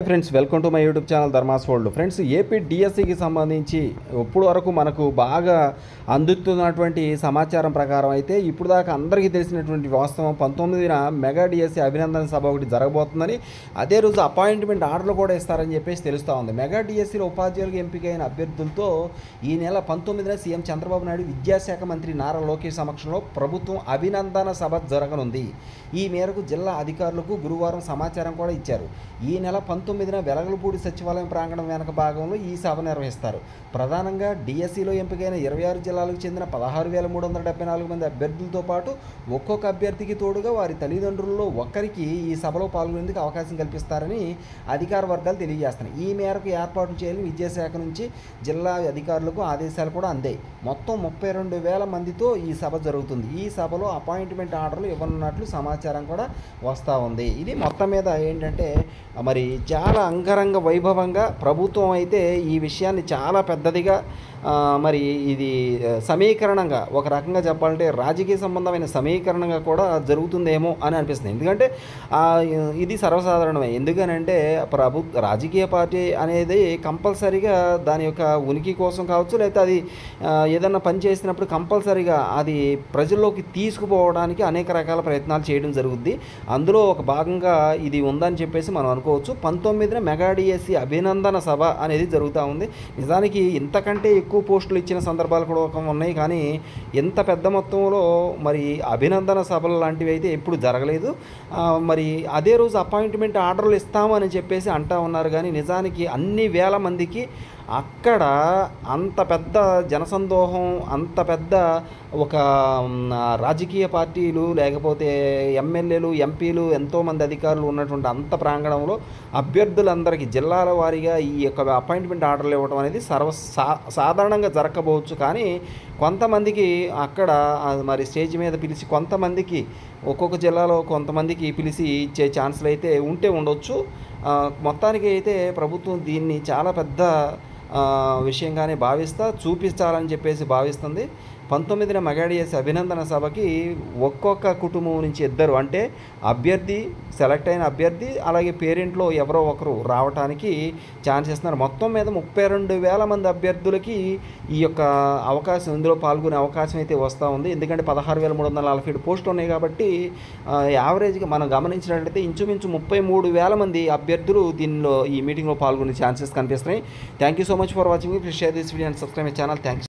Friends, welcome to my YouTube channel Dharma's world. Friends, AP డిఎస్సికి సంబంధించి ఇప్పుడు వరకు మనకు బాగా అందుతున్నటువంటి సమాచారం ప్రకారం అయితే ఇప్పుడు దాకా అందరికీ తెలిసినటువంటి వాస్తవం 19న మెగా డిఎస్సి అభినందన సభ ఒకటి జరగబోతుందని, అదే రోజు అపాయింట్మెంట్ ఆర్డర్లు కూడా ఇస్తారని చెప్పేసి తెలుస్తూ ఉంది. మెగా డిఎస్సిలో ఉపాధ్యాయులుగా ఎంపికైన అభ్యర్థులతో ఈ నెల 19న సీఎం చంద్రబాబు నాయుడు విద్యాశాఖ మంత్రి నారా లోకేష్ సమక్షంలో ప్రభుత్వం అభినందన సభ జరగనుంది. ఈ మేరకు జిల్లా అధికారులకు గురువారం సమాచారం కూడా ఇచ్చారు. ఈ నెల 19న వెలగలపూడి సచివాలయం ప్రాంగణం వెనక భాగంలో ఈ సభ నిర్వహిస్తారు. ప్రధానంగా డిఎస్సిలో ఎంపికైన 26 జిల్లాలకు చెందిన 16,374 మంది అభ్యర్థులతో పాటు ఒక్కొక్క అభ్యర్థికి తోడుగా వారి తల్లిదండ్రుల్లో ఒక్కరికి ఈ సభలో పాల్గొనేందుకు అవకాశం కల్పిస్తారని అధికార వర్గాలు తెలియజేస్తున్నాయి. ఈ మేరకు ఏర్పాటు చేయాలని విద్యాశాఖ నుంచి జిల్లా అధికారులకు ఆదేశాలు కూడా అందాయి. మొత్తం 32,000 మందితో ఈ సభ జరుగుతుంది. ఈ సభలో అపాయింట్మెంట్ ఆర్డర్లు ఇవ్వనున్నట్లు సమాచారం కూడా వస్తూ ఉంది. ఇది మొత్తం మీద ఏంటంటే మరి చాలా అంగరంగ వైభవంగా ప్రభుత్వం అయితే ఈ విషయాన్ని చాలా పెద్దదిగా మరి ఇది సమీకరణంగా, ఒక రకంగా చెప్పాలంటే రాజకీయ సంబంధమైన సమీకరణంగా కూడా జరుగుతుందేమో అని అనిపిస్తుంది. ఎందుకంటే ఇది సర్వసాధారణమే. ఎందుకనంటే రాజకీయ పార్టీ అనేది కంపల్సరీగా దాని యొక్క ఉనికి కోసం కావచ్చు, లేకపోతే అది ఏదన్నా పని చేసినప్పుడు కంపల్సరీగా అది ప్రజల్లోకి తీసుకుపోవడానికి అనేక రకాల ప్రయత్నాలు చేయడం జరుగుద్ది. అందులో ఒక భాగంగా ఇది ఉందని చెప్పేసి మనం అనుకోవచ్చు. 19న మెగా డిఎస్సి అభినందన సభ అనేది జరుగుతూ ఉంది. నిజానికి ఇంతకంటే ఎక్కువ పోస్టులు ఇచ్చిన సందర్భాలు కూడా ఉన్నాయి, కానీ ఎంత పెద్ద మొత్తంలో మరి అభినందన సభలు లాంటివి అయితే ఎప్పుడు జరగలేదు. మరి అదే రోజు అపాయింట్మెంట్ ఆర్డర్లు ఇస్తామని చెప్పేసి అంటూ ఉన్నారు, కానీ నిజానికి అన్ని వేల మందికి అక్కడ అంత పెద్ద జనసందోహం, అంత పెద్ద ఒక రాజకీయ పార్టీలు, లేకపోతే ఎమ్మెల్యేలు, ఎంపీలు, ఎంతోమంది అధికారులు ఉన్నటువంటి అంత ప్రాంగణంలో అభ్యర్థులందరికీ జిల్లాల వారీగా ఈ యొక్క అపాయింట్మెంట్ ఆర్డర్లు ఇవ్వడం అనేది సాధారణంగా జరగకపోవచ్చు. కానీ కొంతమందికి అక్కడ మరి స్టేజ్ మీద పిలిచి కొంతమందికి ఒక్కొక్క జిల్లాలో కొంతమందికి పిలిచి ఇచ్చే ఛాన్సులు అయితే ఉంటే ఉండొచ్చు. మొత్తానికి అయితే ప్రభుత్వం దీన్ని చాలా పెద్ద విషయంగానే చూపించాలని చెప్పేసి భావిస్తుంది. 19న మెగా డిఎస్సి అభినందన సభకి ఒక్కొక్క కుటుంబం నుంచి ఇద్దరు, అంటే అభ్యర్థి, సెలెక్ట్ అయిన అభ్యర్థి, అలాగే పేరెంట్లో ఎవరో ఒకరు రావడానికి ఛాన్స్ ఇస్తున్నారు. మొత్తం మీద 32,000 మంది అభ్యర్థులకి ఈ యొక్క అవకాశం, ఇందులో పాల్గొనే అవకాశం అయితే వస్తూ ఉంది. ఎందుకంటే 16,347 పోస్టులు ఉన్నాయి కాబట్టి యావరేజ్గా మనం గమనించినట్లయితే ఇంచుమించు 33,000 మంది అభ్యర్థులు దీనిలో ఈ మీటింగ్లో పాల్గొనే ఛాన్సెస్ కనిపిస్తున్నాయి. Thank you so much for watching. Please share this video and subscribe my channel. Thanks.